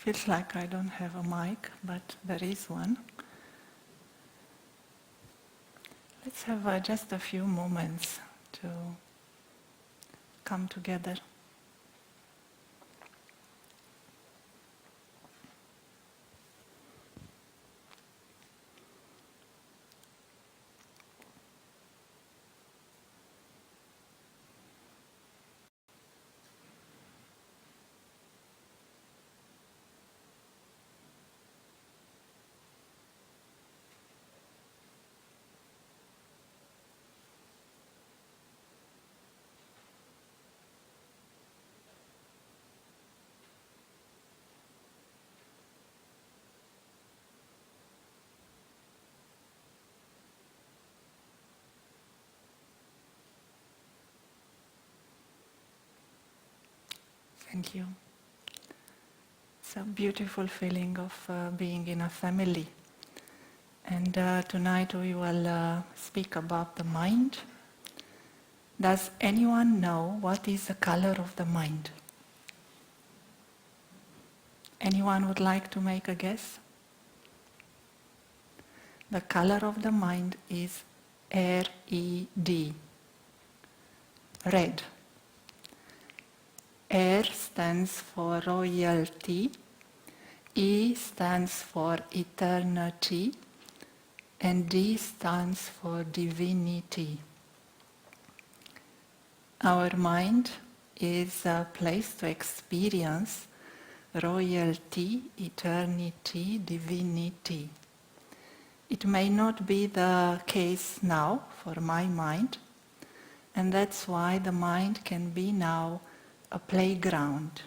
Feels like I don't have a mic, but there is one. Let's have just a few moments to come together. Thank you. It's a beautiful feeling of being in a family. And tonight we will speak about the mind. Does anyone know what is the color of the mind? Anyone would like to make a guess? The color of the mind is R-E-D, red. R stands for royalty, E stands for eternity, and D stands for divinity. Our mind is a place to experience royalty, eternity, divinity. It may not be the case now for my mind, and that's why the mind can be now a playground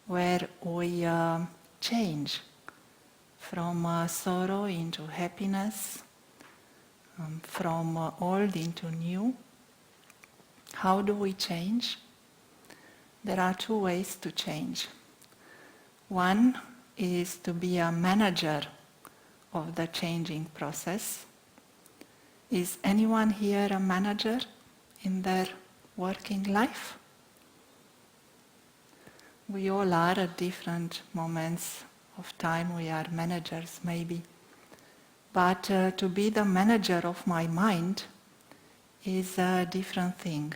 where we change from sorrow into happiness, from old into new. How do we change? There are two ways to change. One is to be a manager of the changing process. Is anyone here a manager in their working life? We all are at different moments of time. We are managers maybe. But to be the manager of my mind is a different thing.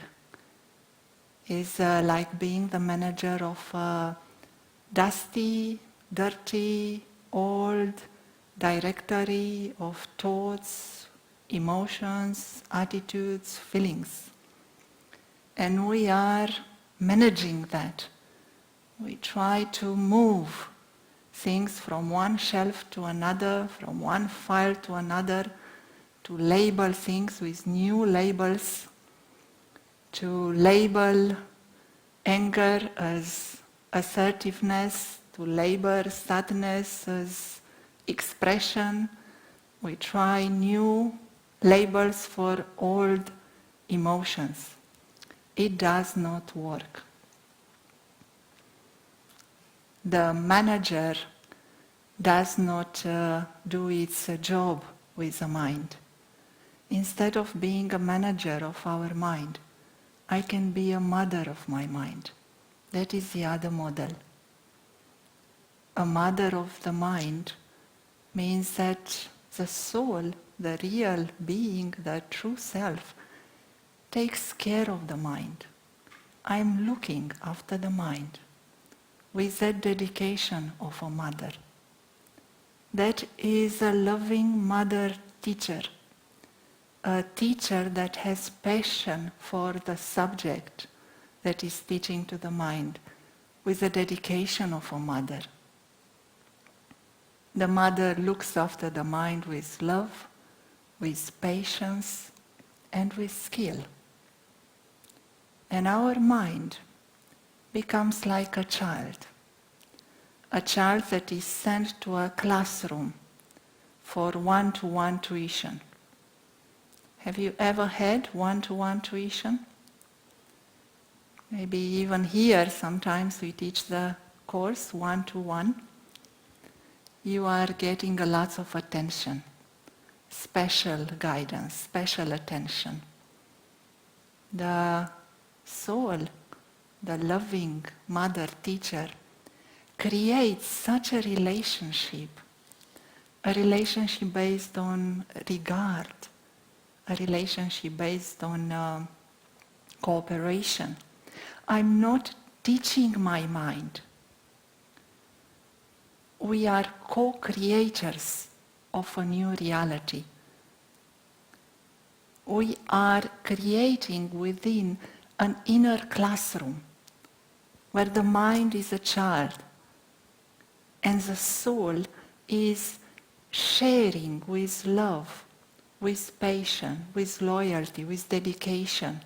Is like being the manager of a dusty, dirty, old directory of thoughts, emotions, attitudes, feelings. And we are managing that. We try to move things from one shelf to another, from one file to another, to label things with new labels, to label anger as assertiveness, to label sadness as expression. We try new labels for old emotions. It does not work. The manager does not do its job with the mind. Instead of being a manager of our mind, I can be a mother of my mind. That is the other model. A mother of the mind means that the soul, the real being, the true self, takes care of the mind. I'm looking after the mind with that dedication of a mother. That is a loving mother teacher, a teacher that has passion for the subject that is teaching to the mind, with the dedication of a mother. The mother looks after the mind with love, with patience, and with skill. And our mind becomes like a child that is sent to a classroom for one-to-one tuition. Have you ever had one-to-one tuition? Maybe even here sometimes we teach the course one-to-one. You are getting a lot of attention, special guidance, special attention. The soul, the loving mother teacher, creates such a relationship based on regard, a relationship based on cooperation. I'm not teaching my mind. We are co-creators of a new reality. We are creating within an inner classroom where the mind is a child and the soul is sharing with love, with patience, with loyalty, with dedication.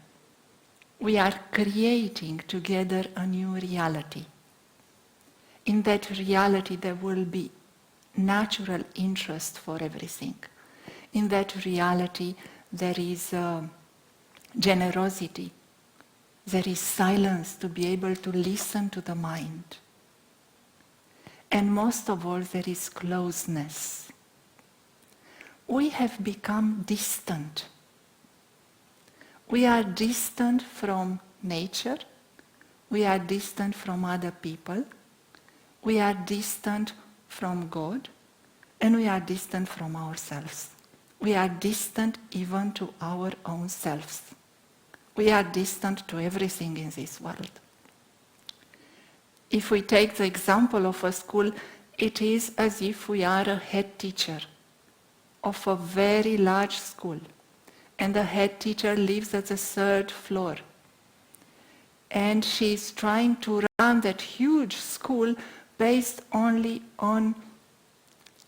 We are creating together a new reality. In that reality there will be natural interest for everything. In that reality there is generosity. There is silence to be able to listen to the mind. And most of all, there is closeness. We have become distant. We are distant from nature. We are distant from other people. We are distant from God. And we are distant from ourselves. We are distant even to our own selves. We are distant to everything in this world. If we take the example of a school, it is as if we are a head teacher of a very large school, and the head teacher lives at the 3rd floor. And she is trying to run that huge school based only on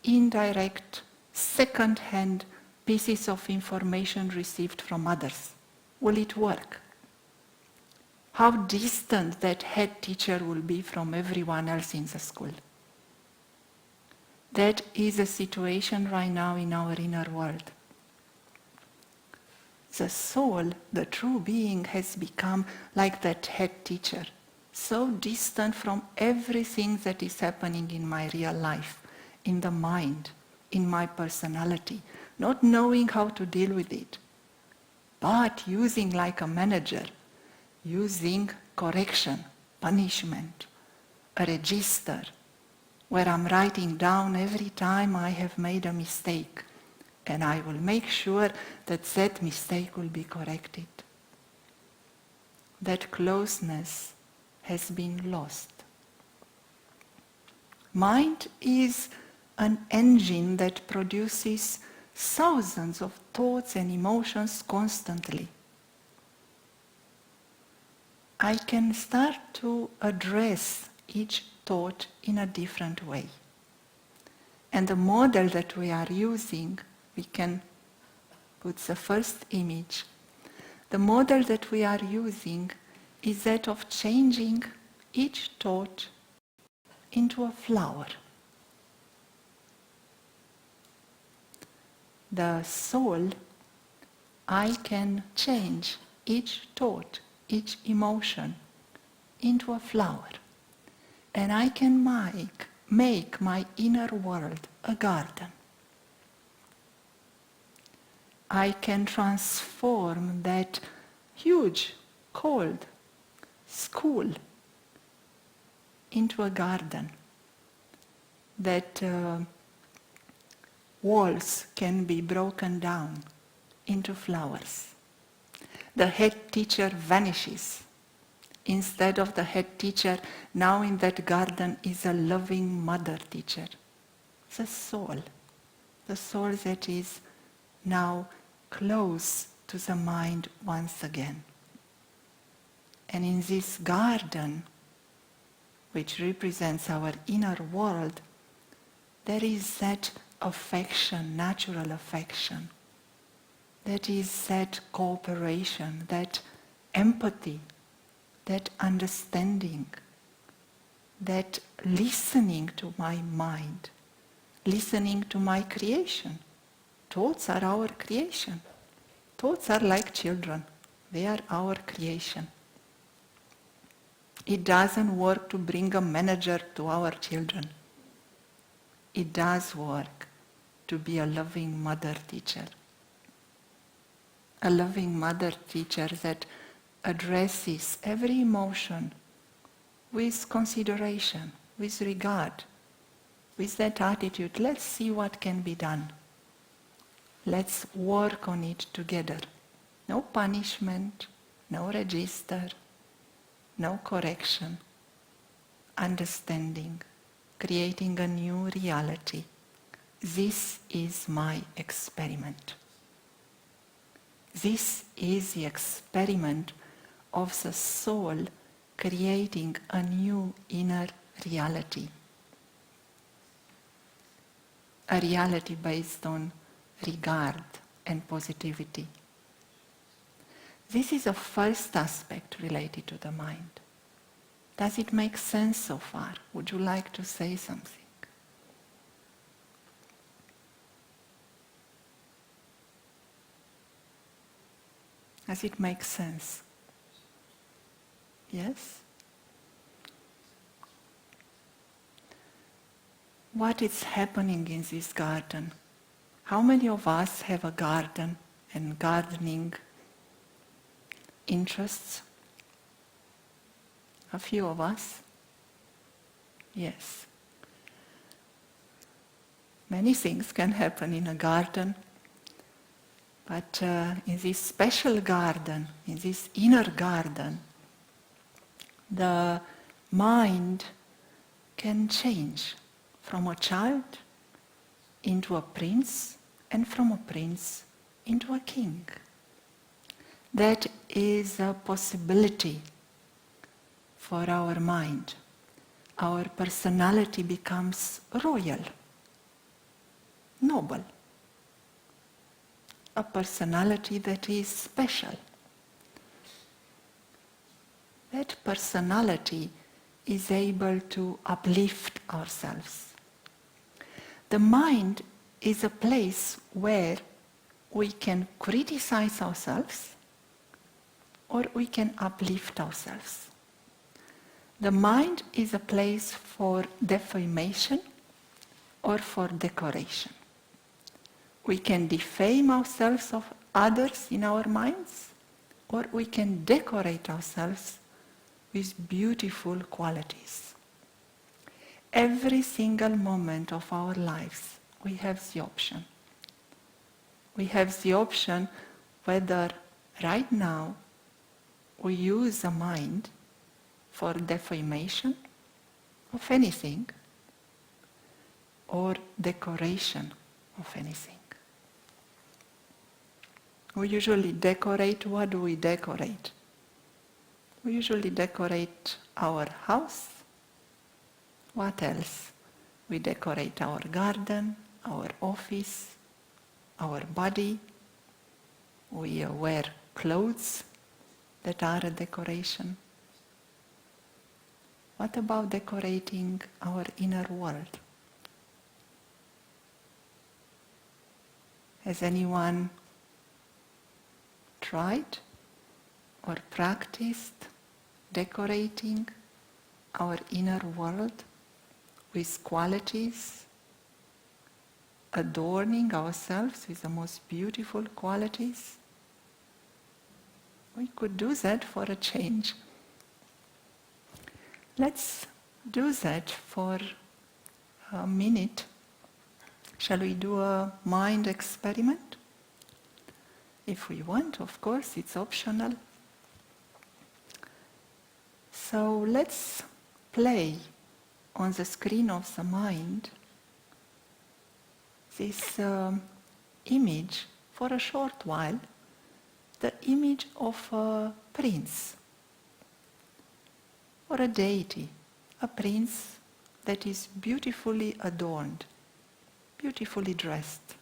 indirect, second-hand pieces of information received from others. Will it work? How distant that head teacher will be from everyone else in the school. That is a situation right now in our inner world. The soul, the true being, has become like that head teacher, so distant from everything that is happening in my real life, in the mind, in my personality, not knowing how to deal with it, but using like a manager, using correction, punishment, a register, where I'm writing down every time I have made a mistake, and I will make sure that that mistake will be corrected. That closeness has been lost. Mind is an engine that produces thousands of thoughts and emotions constantly. I can start to address each thought in a different way. And the model that we are using, we can put the first image. The model that we are using is that of changing each thought into a flower. The soul, I can change each thought, each emotion into a flower. And I can make my inner world a garden. I can transform that huge, cold school into a garden. That walls can be broken down into flowers. The head teacher vanishes. Instead of the head teacher, now in that garden is a loving mother teacher. The soul that is now close to the mind once again. And in this garden, which represents our inner world, there is that affection, natural affection. That is that cooperation, that empathy, that understanding, that listening to my mind, listening to my creation. Thoughts are our creation. Thoughts are like children. They are our creation. It doesn't work to bring a manager to our children. It does work to be a loving mother teacher. A loving mother teacher that addresses every emotion with consideration, with regard, with that attitude, let's see what can be done. Let's work on it together. No punishment, no register, no correction. Understanding, creating a new reality. This is my experiment. This is the experiment of the soul creating a new inner reality. A reality based on regard and positivity. This is the first aspect related to the mind. Does it make sense so far? Would you like to say something? Does it make sense? Yes? What is happening in this garden? How many of us have a garden and gardening interests? A few of us? Yes. Many things can happen in a garden, but in this special garden, in this inner garden, the mind can change from a child into a prince, and from a prince into a king. That is a possibility for our mind. Our personality becomes royal, noble. A personality that is special. That personality is able to uplift ourselves. The mind is a place where we can criticize ourselves or we can uplift ourselves. The mind is a place for defamation or for decoration. We can defame ourselves of others in our minds, or we can decorate ourselves with beautiful qualities. Every single moment of our lives, we have the option. We have the option whether right now we use the mind for defamation of anything or decoration of anything. We usually decorate. What do we decorate? We usually decorate our house. What else? We decorate our garden, our office, our body. We wear clothes that are a decoration. What about decorating our inner world? Has anyone tried or practiced decorating our inner world with qualities, adorning ourselves with the most beautiful qualities? We could do that for a change. Let's do that for a minute. Shall we do a mind experiment? If we want, of course, it's optional. So let's play on the screen of the mind this image for a short while, the image of a prince or a deity, a prince that is beautifully adorned, beautifully dressed.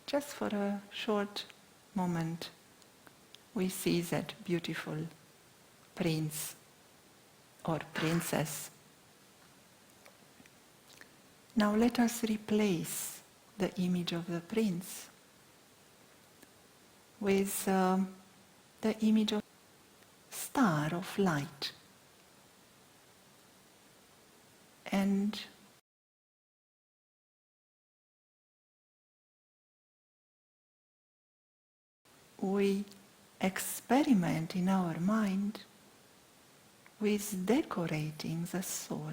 Just for a short moment, we see that beautiful prince or princess. Now let us replace the image of the prince with the image of star of light. And we experiment in our mind with decorating the soul.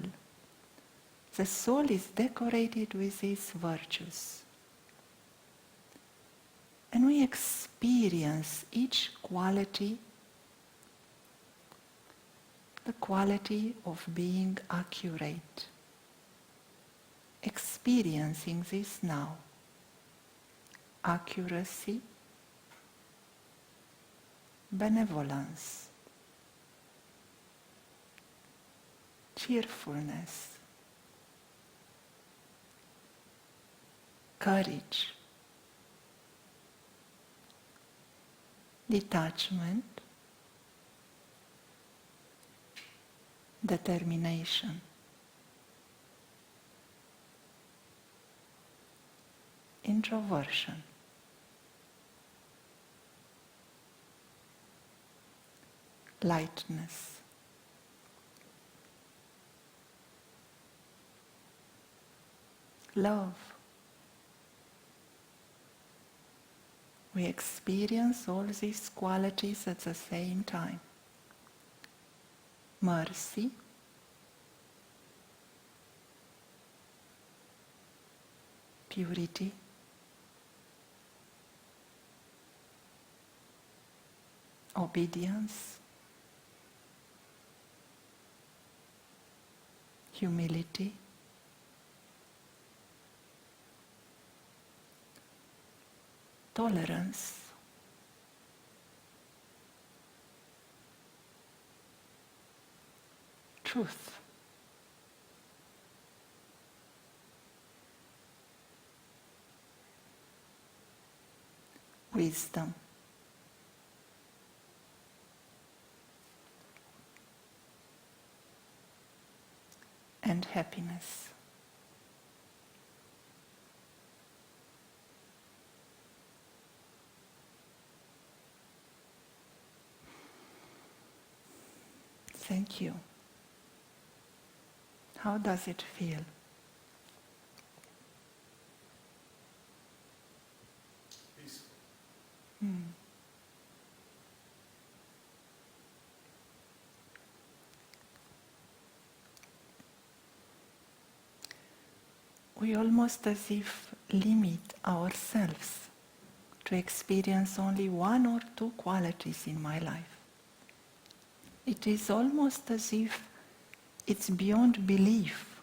The soul is decorated with these virtues. And we experience each quality, the quality of being accurate. Experiencing this now. Accuracy, benevolence, cheerfulness, courage, detachment, determination, introversion, lightness, love. We experience all these qualities at the same time. Mercy, purity, obedience, humility, tolerance, truth, wisdom, and happiness. Thank you. How does it feel? Peaceful. We almost as if limit ourselves to experience only one or two qualities in my life. It is almost as if it's beyond belief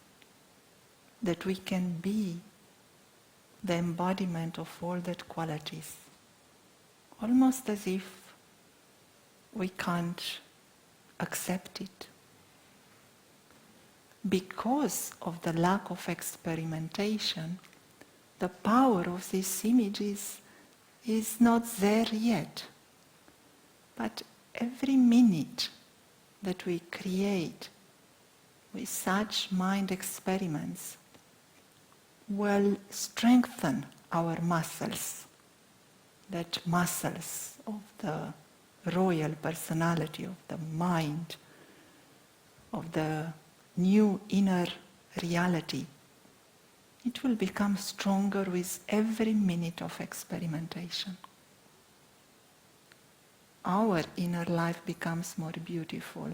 that we can be the embodiment of all that qualities. Almost as if we can't accept it. Because of the lack of experimentation, the power of these images is not there yet. But every minute that we create with such mind experiments will strengthen our muscles, that muscles of the royal personality, of the mind, of the new inner reality. It will become stronger with every minute of experimentation. Our inner life becomes more beautiful,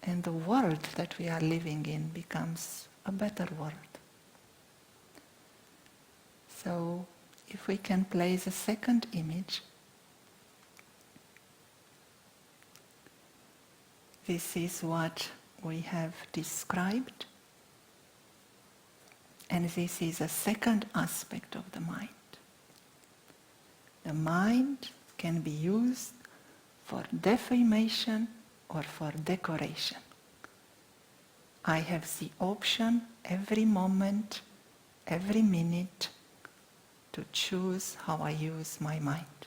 and the world that we are living in becomes a better world. So, if we can play the second image, this is what we have described, and this is a second aspect of the mind. The mind can be used for defamation or for decoration. I have the option every moment, every minute, to choose how I use my mind.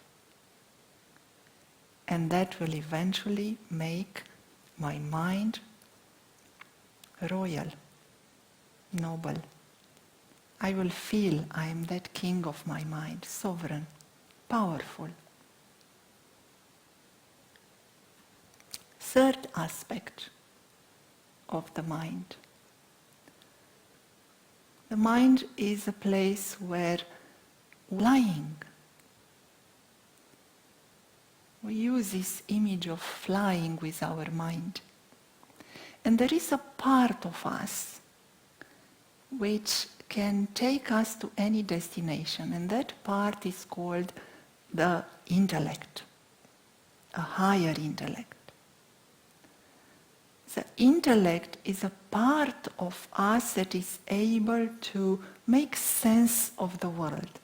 And that will eventually make my mind royal, noble. I will feel I am that king of my mind, sovereign, powerful. Third aspect of the mind. The mind is a place where flying. We use this image of flying with our mind. And there is a part of us which can take us to any destination, and that part is called the intellect, a higher intellect. The intellect is a part of us that is able to make sense of the world,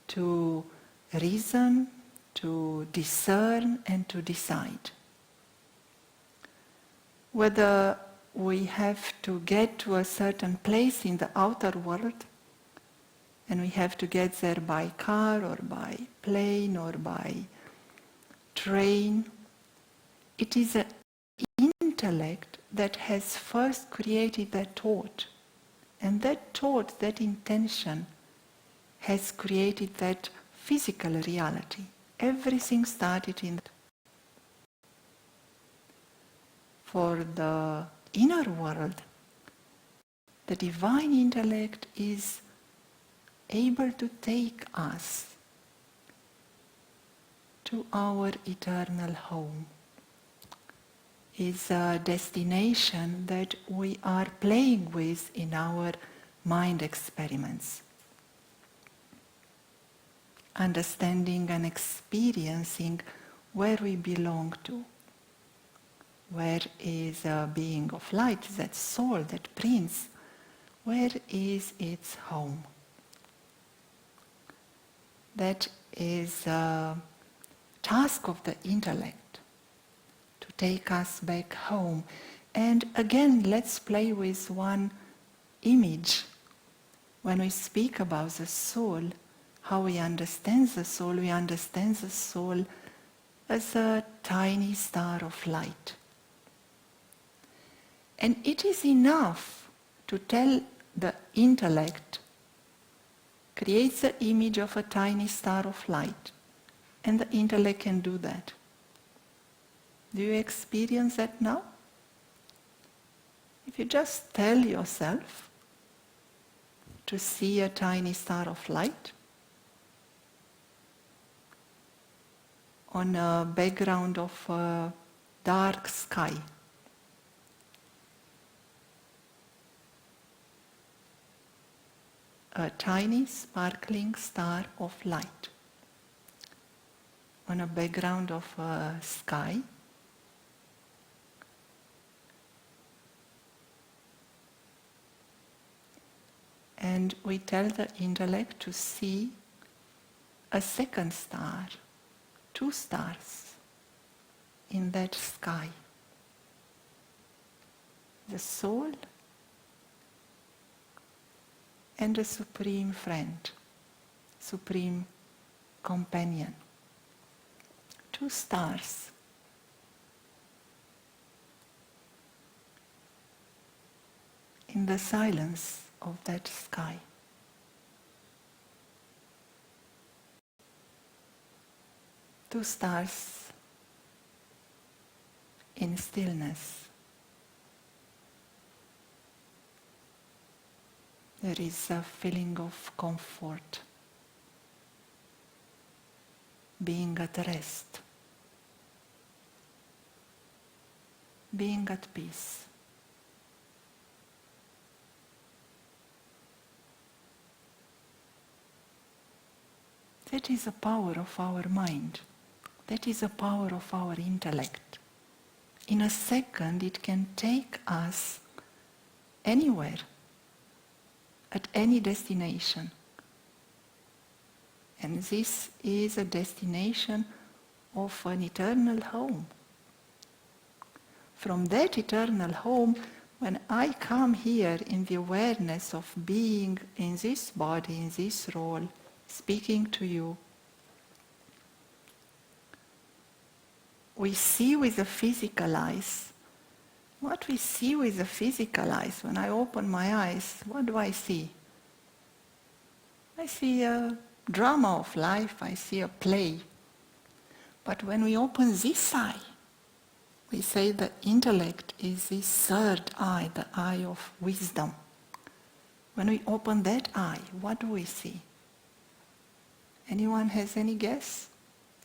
to reason, to discern, and to decide. Whether we have to get to a certain place in the outer world, and we have to get there by car or by plane or by train, it is an intellect that has first created that thought, and that thought, that intention, has created that physical reality. Everything started in that. For the inner world, the divine intellect is able to take us to our eternal home. Is a destination that we are playing with in our mind experiments. Understanding and experiencing where we belong to. Where is a being of light, that soul, that prince? Where is its home? That is a task of the intellect, to take us back home. And again, let's play with one image. When we speak about the soul, how we understand the soul, we understand the soul as a tiny star of light. And it is enough to tell the intellect, create the image of a tiny star of light, and the intellect can do that. Do you experience that now? If you just tell yourself to see a tiny star of light on a background of a dark sky, a tiny sparkling star of light on a background of a sky, and we tell the intellect to see a second star, 2 stars in that sky. The soul and a supreme friend, supreme companion. 2 stars. In the silence of that sky. Two stars in stillness. There is a feeling of comfort, being at rest, being at peace. That is the power of our mind. That is the power of our intellect. In a second, it can take us anywhere, at any destination. And this is a destination of an eternal home. From that eternal home, when I come here in the awareness of being in this body, in this role, speaking to you, we see with the physical eyes. What we see with the physical eyes, when I open my eyes, what do I see? I see a drama of life, I see a play. But when we open this eye, we say the intellect is this third eye, the eye of wisdom. When we open that eye, what do we see? Anyone has any guess?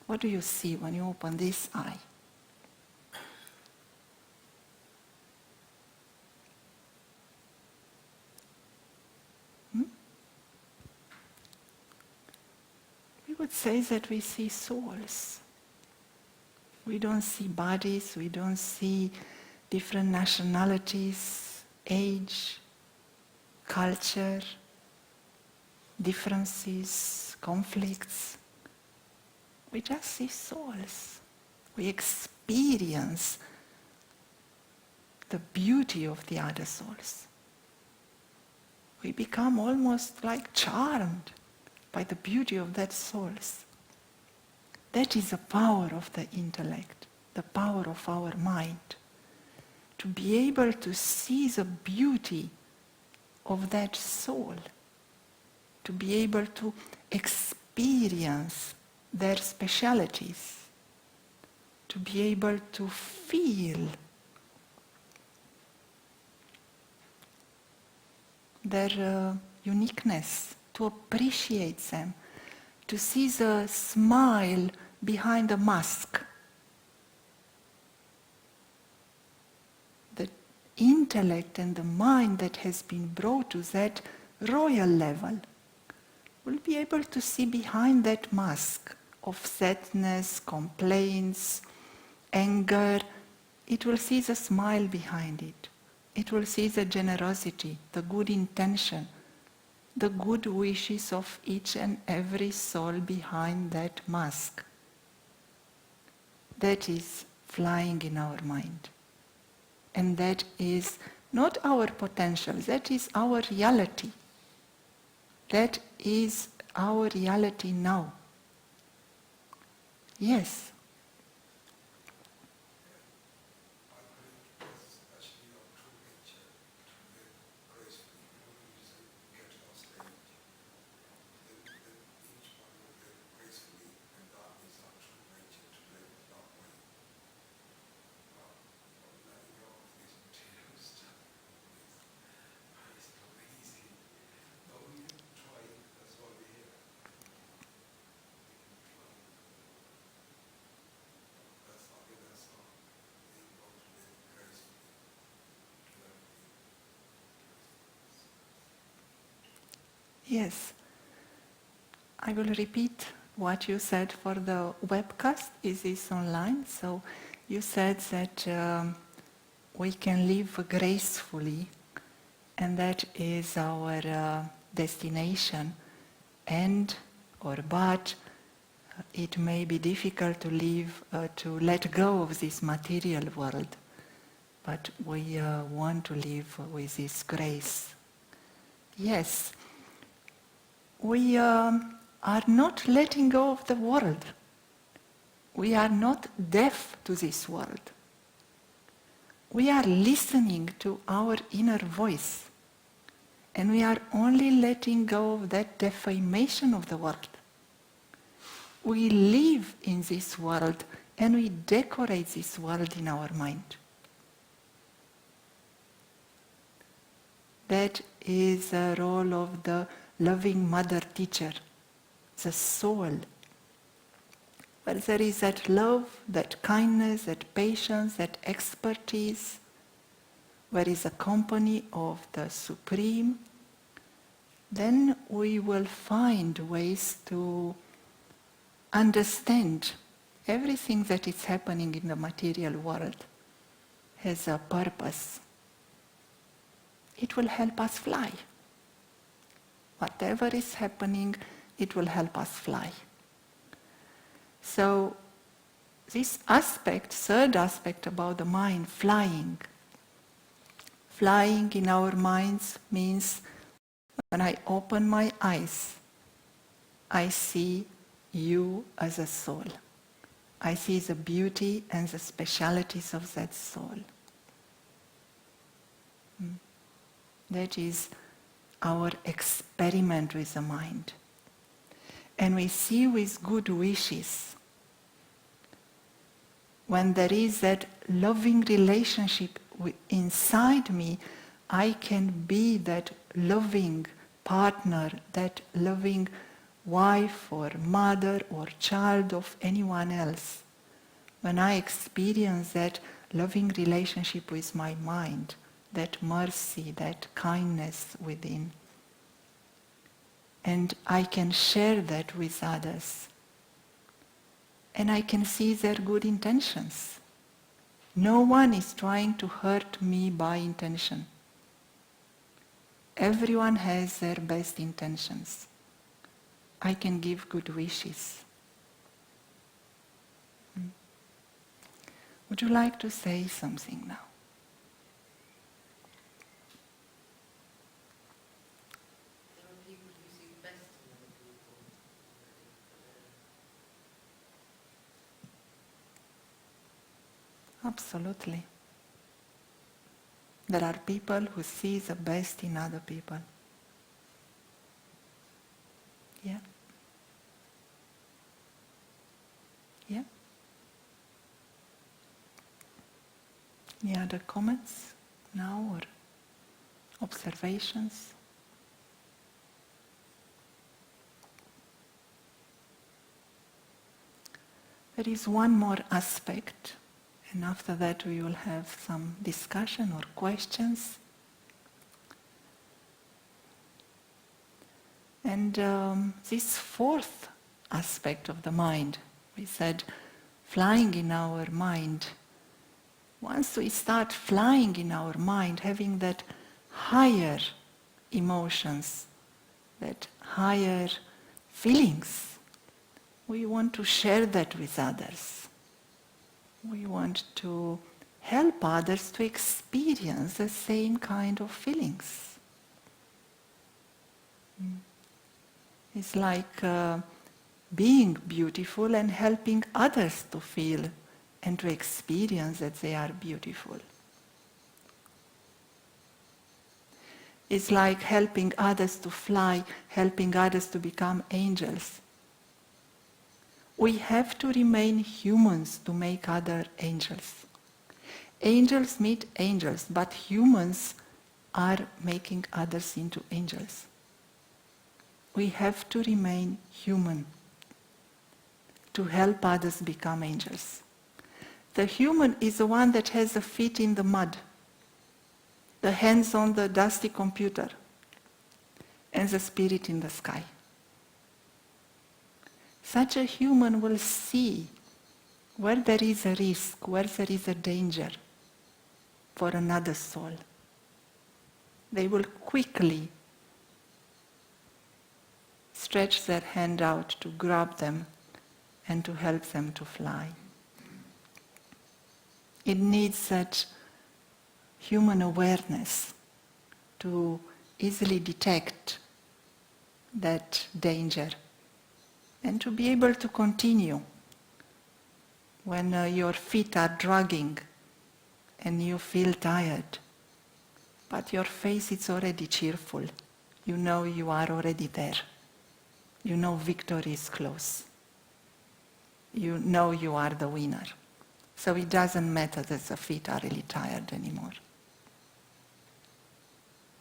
What do you see when you open this eye? would say that we see souls. We don't see bodies, we don't see different nationalities, age, culture, differences, conflicts. We just see souls. We experience the beauty of the other souls. We become almost like charmed by the beauty of that souls. That is the power of the intellect, the power of our mind. To be able to see the beauty of that soul, to be able to experience their specialities, to be able to feel their uniqueness, to appreciate them, to see the smile behind the mask. The intellect and the mind that has been brought to that royal level will be able to see behind that mask of sadness, complaints, anger. It will see the smile behind it. It will see the generosity, the good intention, the good wishes of each and every soul behind that mask. That is flying in our mind. And that is not our potential, that is our reality. That is our reality now. Yes. Yes. I will repeat what you said for the webcast. Is this online? So you said that we can live gracefully, and that is our destination. But it may be difficult to live, to let go of this material world. But we want to live with this grace. Yes. We are not letting go of the world. We are not deaf to this world. We are listening to our inner voice. And we are only letting go of that defamation of the world. We live in this world and we decorate this world in our mind. That is the role of the loving mother teacher, the soul, where there is that love, that kindness, that patience, that expertise, where is the company of the Supreme, then we will find ways to understand everything that is happening in the material world has a purpose. It will help us fly. Whatever is happening, it will help us fly. So this aspect, third aspect about the mind, flying. Flying in our minds means when I open my eyes, I see you as a soul. I see the beauty and the specialities of that soul. That is our experiment with the mind. And we see with good wishes. When there is that loving relationship inside me, I can be that loving partner, that loving wife or mother or child of anyone else. When I experience that loving relationship with my mind, that mercy, that kindness within. And I can share that with others. and I can see their good intentions. No one is trying to hurt me by intention. Everyone has their best intentions. I can give good wishes. Would you like to say something now? There are people who see the best in other people. Absolutely. There are people who see the best in other people. Yeah. Yeah. Any other comments now or observations? There is one more aspect, and after that we will have some discussion or questions. And this fourth aspect of the mind, we said, flying in our mind. Once we start flying in our mind, having that higher emotions, that higher feelings, we want to share that with others. We want to help others to experience the same kind of feelings. It's like being beautiful and helping others to feel and to experience that they are beautiful. It's like helping others to fly, helping others to become angels. We have to remain humans to make other angels. Angels meet angels, but humans are making others into angels. We have to remain human to help others become angels. The human is the one that has the feet in the mud, the hands on the dusty computer, and the spirit in the sky. Such a human will see where there is a risk, where there is a danger for another soul. They will quickly stretch their hand out to grab them and to help them to fly. It needs such human awareness to easily detect that danger and to be able to continue when your feet are dragging and you feel tired, but your face is already cheerful. You know you are already there. You know victory is close. You know you are the winner. So it doesn't matter that the feet are really tired anymore.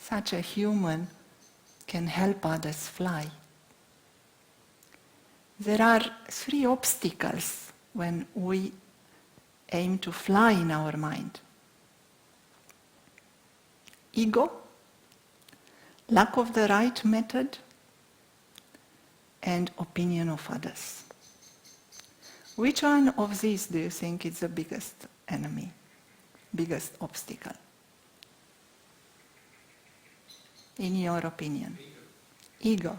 Such a human can help others fly. There are 3 obstacles when we aim to fly in our mind. Ego, lack of the right method, and opinion of others. Which one of these do you think is the biggest enemy, biggest obstacle? In your opinion? Ego.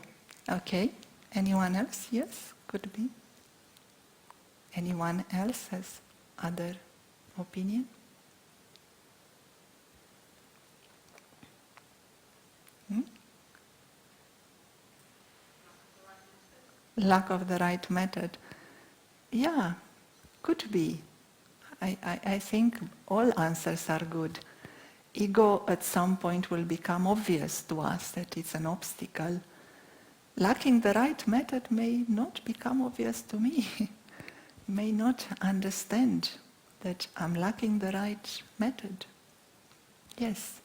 Okay. Anyone else? Yes, could be. Anyone else has other opinion? Lack of the right method. Yeah, could be. I think all answers are good. Ego at some point will become obvious to us that it's an obstacle. Lacking the right method may not become obvious to me. May not understand that I'm lacking the right method. Yes.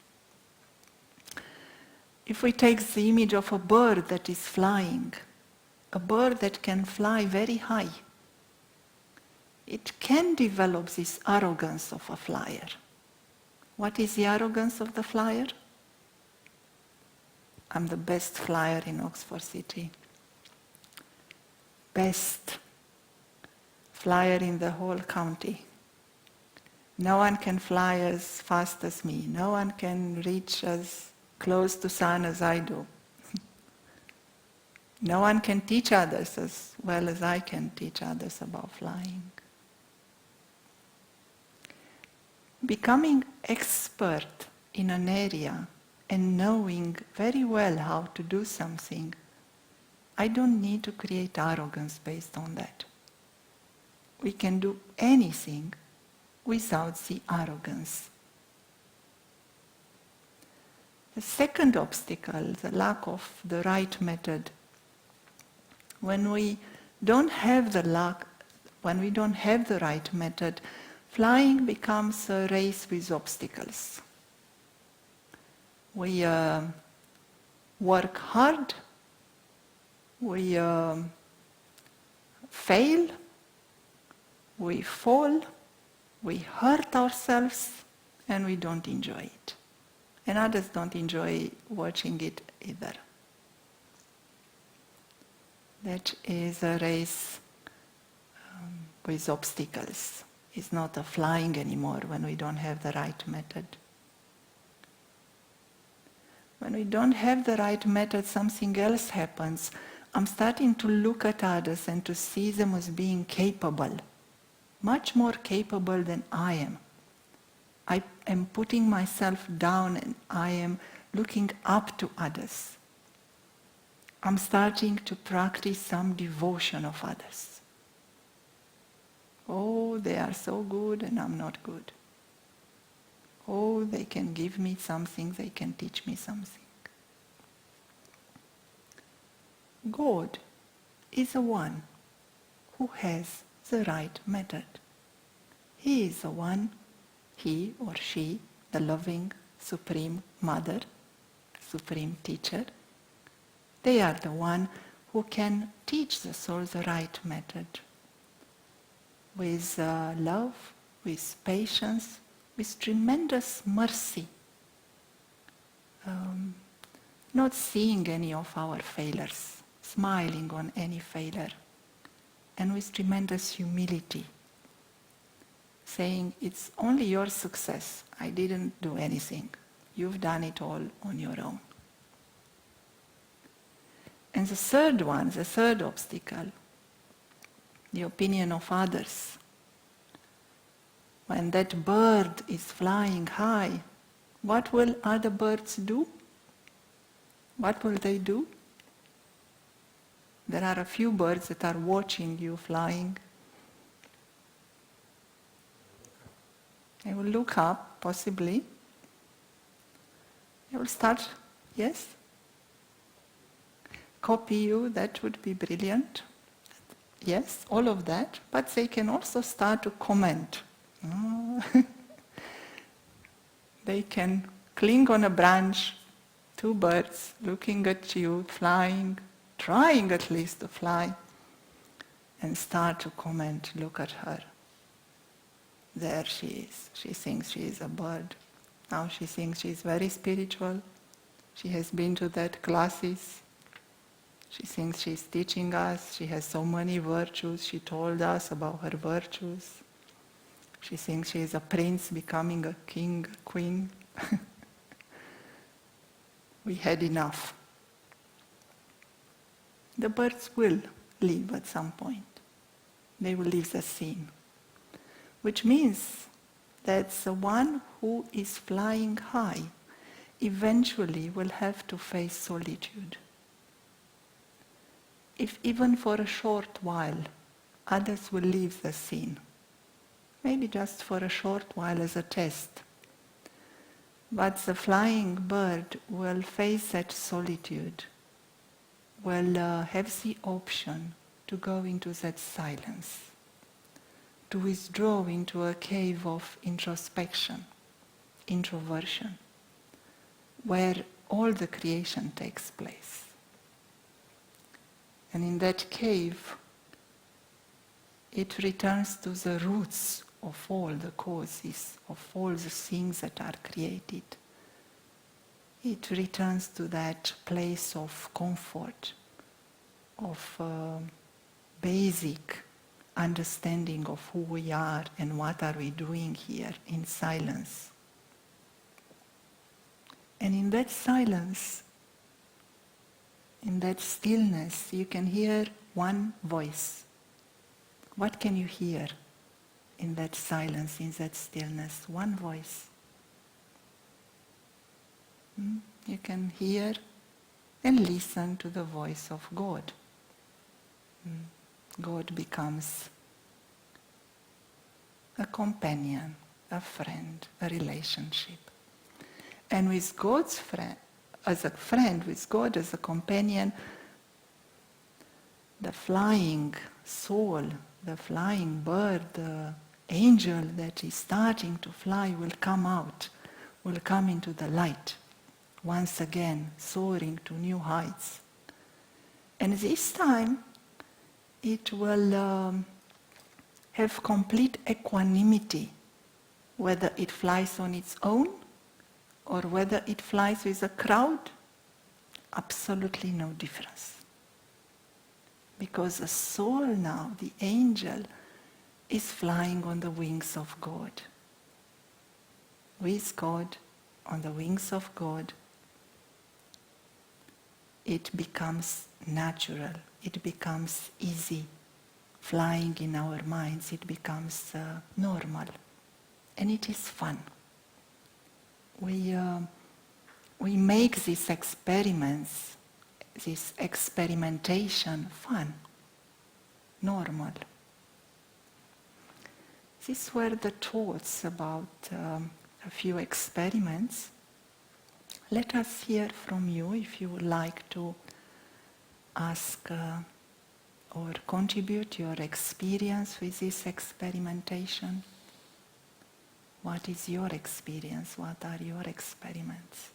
If we take the image of a bird that is flying, a bird that can fly very high, it can develop this arrogance of a flyer. What is the arrogance of the flyer? I'm the best flyer in Oxford City. Best flyer in the whole county. No one can fly as fast as me. No one can reach as close to sun as I do. No one can teach others as well as I can teach others about flying. Becoming expert in an area and knowing very well how to do something, I don't need to create arrogance based on that. We can do anything without the arrogance. The second obstacle, the lack of the right method. When we don't have the right method, flying becomes a race with obstacles. We work hard, we fail, we fall, we hurt ourselves, and we don't enjoy it. And others don't enjoy watching it either. That is a race with obstacles. It's not a flying anymore when we don't have the right method. When we don't have the right method, something else happens. I'm starting to look at others and to see them as being capable, much more capable than I am. I am putting myself down and I am looking up to others. I'm starting to practice some devotion of others. Oh, they are so good and I'm not good. Oh, they can give me something, they can teach me something. God is the one who has the right method. He is the one, he or she, the loving Supreme Mother, Supreme Teacher. They are the one who can teach the soul the right method. With love, with patience, with tremendous mercy. Not seeing any of our failures, smiling on any failure, and with tremendous humility. Saying, it's only your success. I didn't do anything. You've done it all on your own. And the third one, the third obstacle, the opinion of others. When that bird is flying high, what will other birds do? What will they do? There are a few birds that are watching you flying. They will look up, possibly. They will start, yes? Copy you, that would be brilliant. Yes, all of that. But they can also start to comment. They can cling on a branch, two birds looking at you, flying, trying at least to fly, and start to comment, look at her. There she is. She thinks she is a bird. Now she thinks she is very spiritual. She has been to that classes. She thinks she is teaching us. She has so many virtues. She told us about her virtues. She thinks she is a prince becoming a king, a queen. We had enough. The birds will leave at some point. They will leave the scene. Which means that the one who is flying high eventually will have to face solitude. If even for a short while others will leave the scene, maybe just for a short while as a test, but the flying bird will face that solitude, will have the option to go into that silence, to withdraw into a cave of introspection, introversion, where all the creation takes place. And in that cave, it returns to the roots of all the causes, of all the things that are created. It returns to that place of comfort, of basic understanding of who we are and what are we doing here in silence. And in that silence, in that stillness, you can hear one voice. What can you hear in that silence, in that stillness? One voice. You can hear and listen to the voice of God. God becomes a companion, a friend, a relationship. And with God's friend, as a friend, with God as a companion, the flying soul, the flying bird, the angel that is starting to fly will come out, will come into the light, once again soaring to new heights. And this time it will have complete equanimity, whether it flies on its own or whether it flies with a crowd, absolutely no difference. Because the soul now, the angel, is flying on the wings of God. With God, on the wings of God, it becomes natural, it becomes easy. Flying in our minds, it becomes normal. And it is fun. We make these experiments, this experimentation fun, normal. These were the thoughts about a few experiments. Let us hear from you if you would like to ask or contribute your experience with this experimentation. What is your experience? What are your experiments?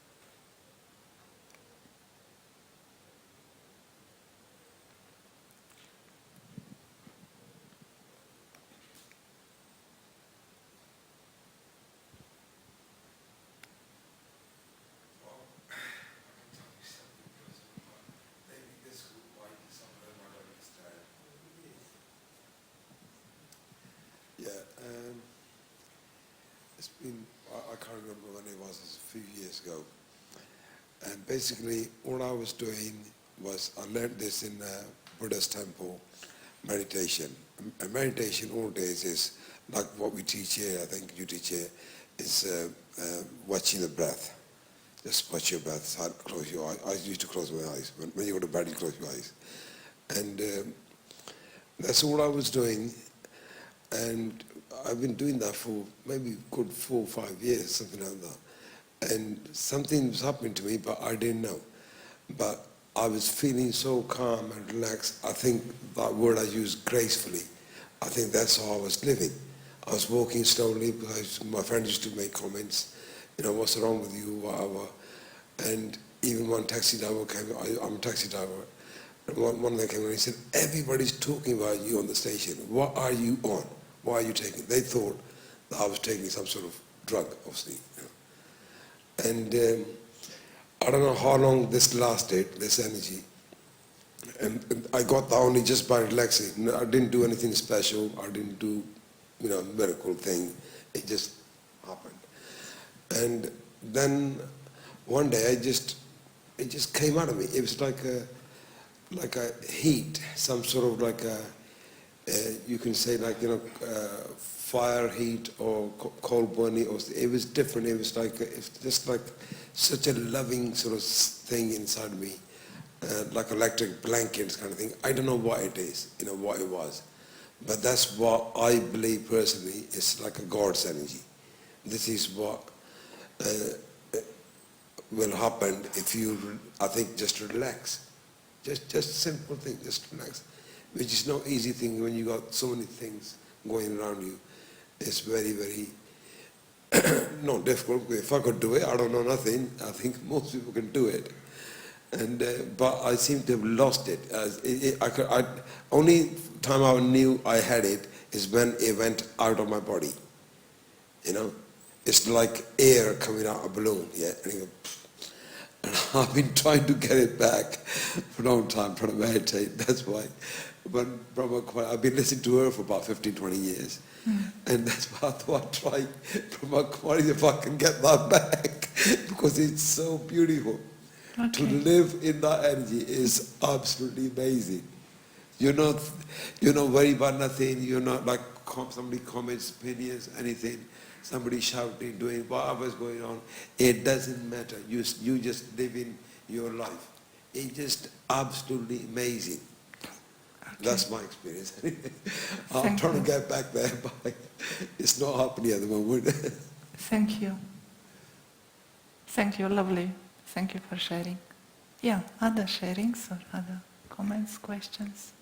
It's been, I can't remember when it was, it's a few years ago. And basically, all I was doing was, I learned this in Buddha's temple, meditation. And meditation all days is like what we teach here, I think you teach here, is watching the breath. Just watch your breath, close your eyes. I used to close my eyes. When you go to bed, you close your eyes. And that's all I was doing. And I've been doing that for maybe good 4 or 5 years, something like that. And something was happening to me, but I didn't know. But I was feeling so calm and relaxed. I think that word I used, gracefully, I think that's how I was living. I was walking slowly because my friends used to make comments, what's wrong with you, whatever. And even one taxi driver came, I'm a taxi driver, and one of them came and he said, everybody's talking about you on the station. What are you on? Why are you taking? They thought that I was taking some sort of drug, obviously. And I don't know how long this lasted, this energy. And I got that only just by relaxing. I didn't do anything special. I didn't do, miracle thing. It just happened. And then one day it just came out of me. It was like a heat, some sort of like a, you can say like, fire heat or cold burning, or it was different. It was like, it's just like such a loving sort of thing inside me, like electric blankets kind of thing. I don't know what it is, what it was. But that's what I believe personally is like a God's energy. This is what will happen if you, I think, just relax. Just simple thing, just relax. Which is no easy thing when you got so many things going around you. It's very, very not difficult. If I could do it, I don't know nothing. I think most people can do it. And but I seem to have lost it. Only time I knew I had it is when it went out of my body. It's like air coming out of a balloon. Yeah. And I've been trying to get it back for a long time, trying to meditate. That's why. But Brahma Kumari, I've been listening to her for about 15, 20 years. And that's why I thought I'd try Brahma Kumari if I can get that back. Because it's so beautiful. To Okay. live in that energy is absolutely amazing. You're not worried about nothing. You're not like somebody comments, opinions, anything. Somebody shouting, doing whatever's going on. It doesn't matter. You just live in your life. It's just absolutely amazing. Okay. That's my experience. I'm Thank trying you. to get back there, but it's not happening at the moment. Thank you. Thank you, lovely. Thank you for sharing. Yeah, other sharings or other comments, questions?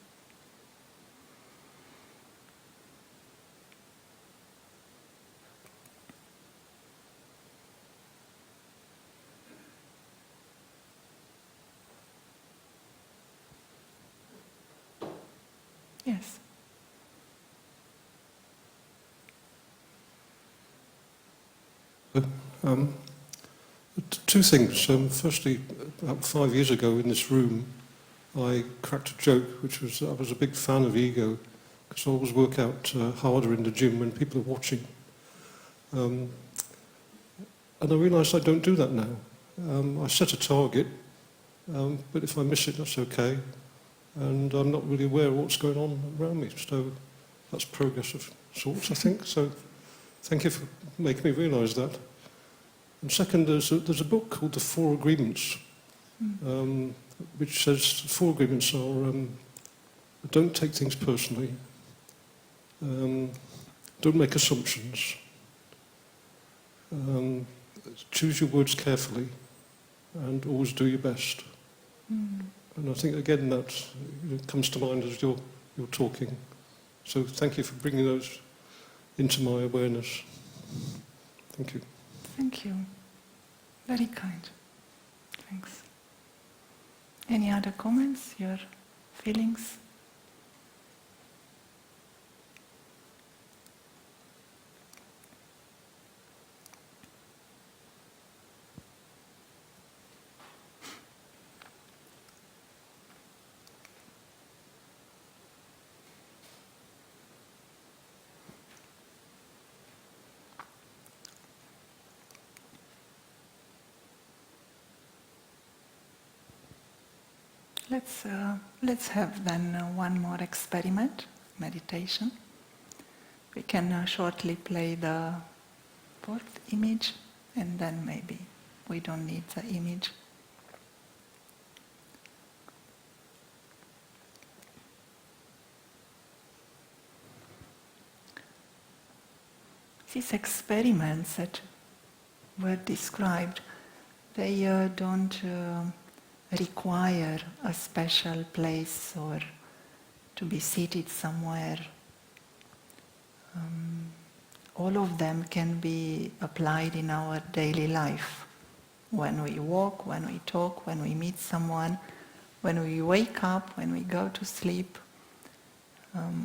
Yes. Um, Two things. Firstly, about 5 years ago in this room, I cracked a joke, which was I was a big fan of ego, because I always work out harder in the gym when people are watching. And I realised I don't do that now. I set a target, but if I miss it, that's okay. And I'm not really aware of what's going on around me. So that's progress of sorts, I think. So thank you for making me realise that. And second, there's a book called The Four Agreements, which says the four agreements are don't take things personally, don't make assumptions, choose your words carefully, and always do your best. And I think, again, that comes to mind as you're talking. So thank you for bringing those into my awareness. Thank you. Thank you. Very kind. Thanks. Any other comments, your feelings? Let's have then one more experiment, meditation. We can shortly play the fourth image, and then maybe we don't need the image. These experiments that were described, they don't require a special place or to be seated somewhere. All of them can be applied in our daily life. When we walk, when we talk, when we meet someone, when we wake up, when we go to sleep,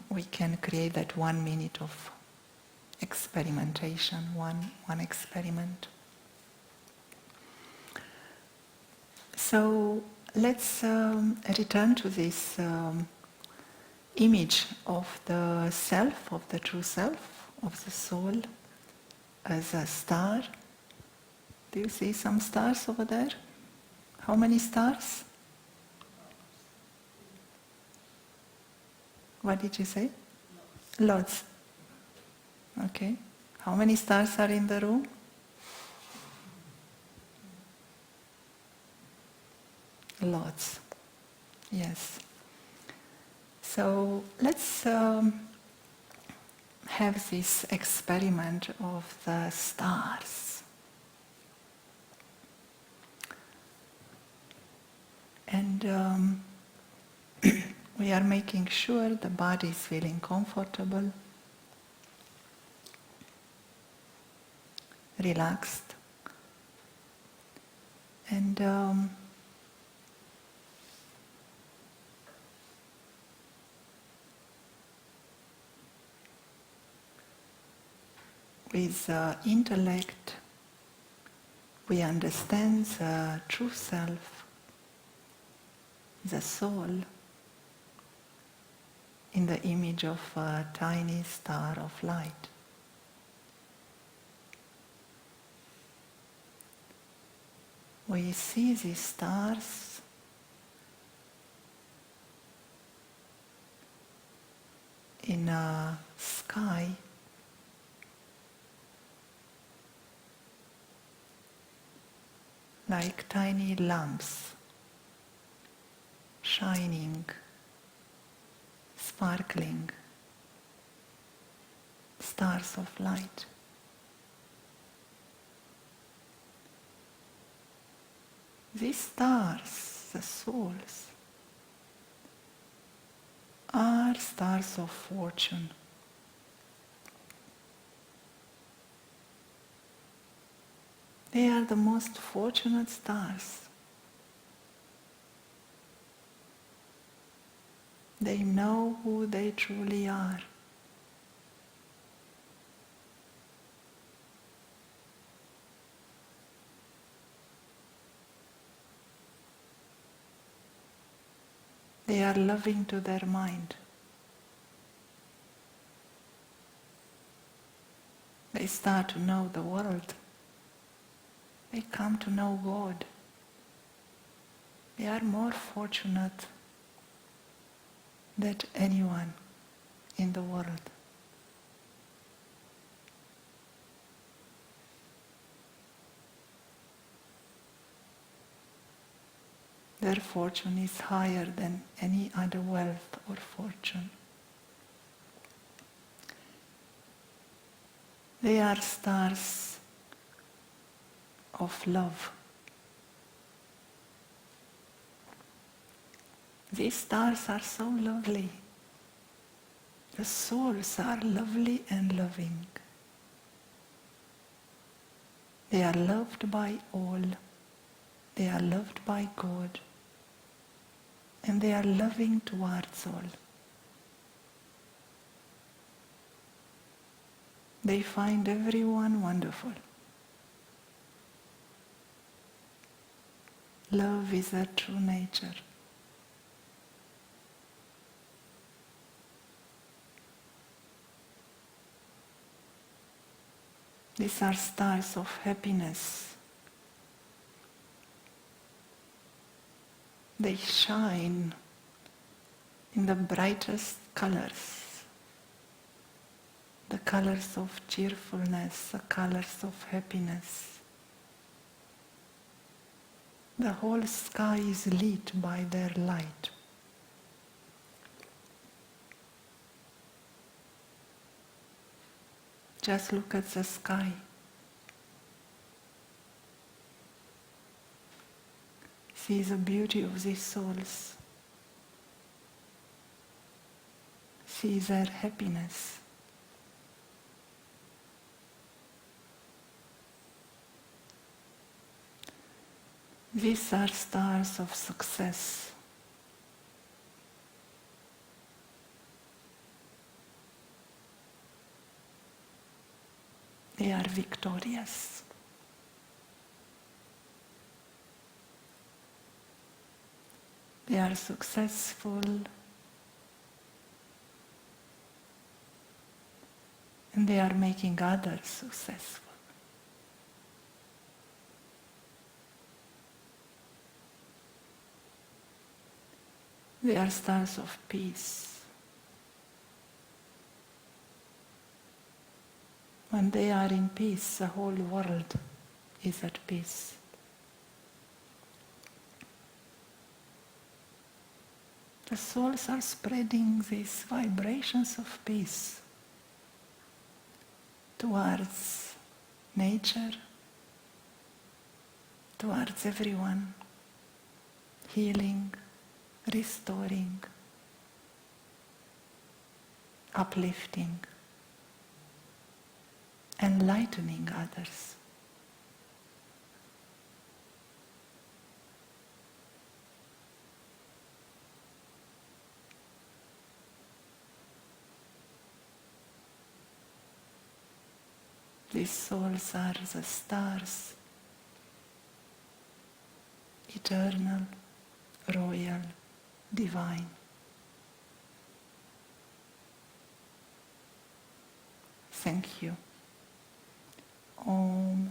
we can create that 1 minute of experimentation, one experiment. So let's return to this image of the self, of the true self, of the soul as a star. Do you see some stars over there? How many stars? What did you say? Lots. Okay. How many stars are in the room? Lots. Yes. So let's have this experiment of the stars. And we are making sure the body is feeling comfortable, relaxed, and with intellect we understand the true self, the soul, in the image of a tiny star of light. We see these stars in a sky like tiny lamps, shining, sparkling, stars of light. These stars, the souls, are stars of fortune. They are the most fortunate stars. They know who they truly are. They are loving to their mind. They start to know the world. They come to know God. They are more fortunate than anyone in the world. Their fortune is higher than any other wealth or fortune. They are stars of love. These stars are so lovely. The souls are lovely and loving. They are loved by all. They are loved by God. And they are loving towards all. They find everyone wonderful. Love is their true nature. These are stars of happiness. They shine in the brightest colors, the colors of cheerfulness, the colors of happiness. The whole sky is lit by their light. Just look at the sky. See the beauty of these souls. See their happiness. These are stars of success. They are victorious. They are successful. And they are making others successful. They are stars of peace. When they are in peace, the whole world is at peace. The souls are spreading these vibrations of peace towards nature, towards everyone, healing, restoring, uplifting, enlightening others. These souls are the stars eternal, royal, divine. Thank you. Om